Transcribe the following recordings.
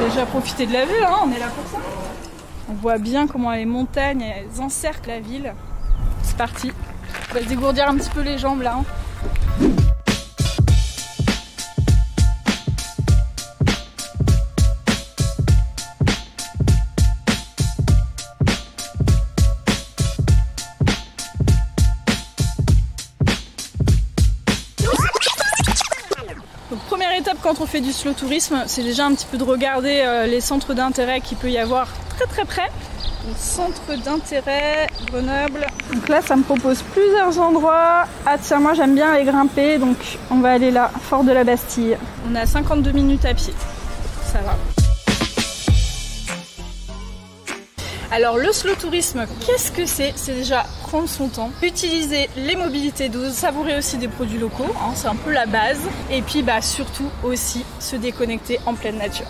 déjà profiter de la vue, hein, on est là pour ça. On voit bien comment les montagnes elles encerclent la ville. C'est parti. On va se dégourdir un petit peu les jambes là. Hein. Donc première étape quand on fait du slow tourisme, c'est déjà un petit peu de regarder les centres d'intérêt qu'il peut y avoir très près. Donc, centre d'intérêt Grenoble. Donc là ça me propose plusieurs endroits. Ah tiens, moi j'aime bien aller grimper, donc on va aller là, Fort de la Bastille. On a 52 minutes à pied, ça va. Alors le slow tourisme, qu'est-ce que c'est? C'est déjà prendre son temps, utiliser les mobilités douces, savourer aussi des produits locaux, hein, c'est un peu la base. Et puis surtout aussi se déconnecter en pleine nature.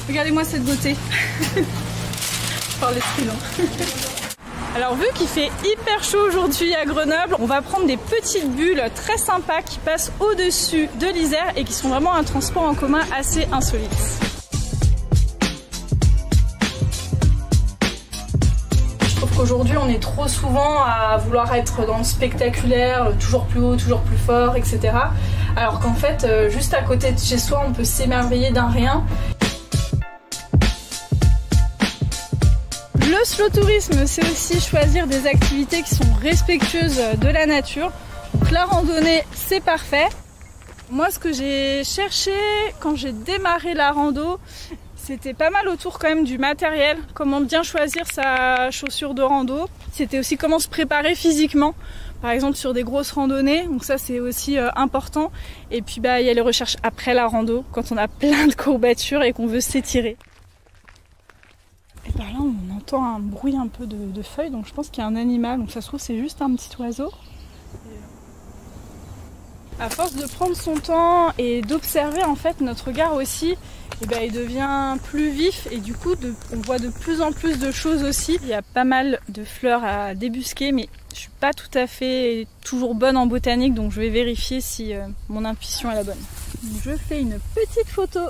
Regardez-moi cette beauté. Par l'esprit, non. Alors vu qu'il fait hyper chaud aujourd'hui à Grenoble, on va prendre des petites bulles très sympas qui passent au-dessus de l'Isère et qui sont vraiment un transport en commun assez insolite. Je trouve qu'aujourd'hui on est trop souvent à vouloir être dans le spectaculaire, toujours plus haut, toujours plus fort, etc. Alors qu'en fait, juste à côté de chez soi, on peut s'émerveiller d'un rien. Le slow tourisme, c'est aussi choisir des activités qui sont respectueuses de la nature. Donc la randonnée, c'est parfait. Moi, ce que j'ai cherché quand j'ai démarré la rando, c'était pas mal autour quand même du matériel. Comment bien choisir sa chaussure de rando. C'était aussi comment se préparer physiquement. Par exemple sur des grosses randonnées, donc ça c'est aussi important. Et puis il y a les recherches après la rando, quand on a plein de courbatures et qu'on veut s'étirer. Et par là on entend un bruit un peu de feuilles, donc je pense qu'il y a un animal, donc ça se trouve c'est juste un petit oiseau. À force de prendre son temps et d'observer en fait notre regard aussi, il devient plus vif et du coup on voit de plus en plus de choses aussi. Il y a pas mal de fleurs à débusquer, mais je suis pas tout à fait toujours bonne en botanique, donc je vais vérifier si mon intuition est la bonne. Donc je fais une petite photo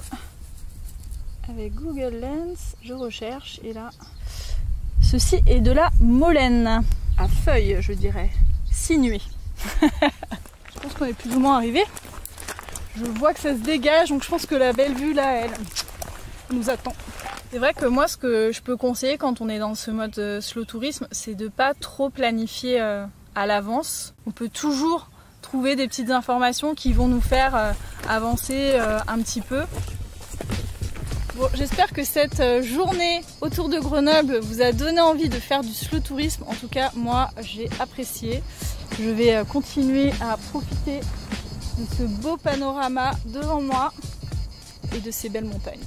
avec Google Lens, je recherche et là, ceci est de la molène, à feuilles je dirais, sinuée. Je pense qu'on est plus ou moins arrivé. Je vois que ça se dégage, donc je pense que la belle vue là, elle nous attend. C'est vrai que moi ce que je peux conseiller quand on est dans ce mode slow tourisme, c'est de pas trop planifier à l'avance. On peut toujours trouver des petites informations qui vont nous faire avancer un petit peu. Bon, j'espère que cette journée autour de Grenoble vous a donné envie de faire du slow tourisme. En tout cas, moi, j'ai apprécié. Je vais continuer à profiter de ce beau panorama devant moi et de ces belles montagnes.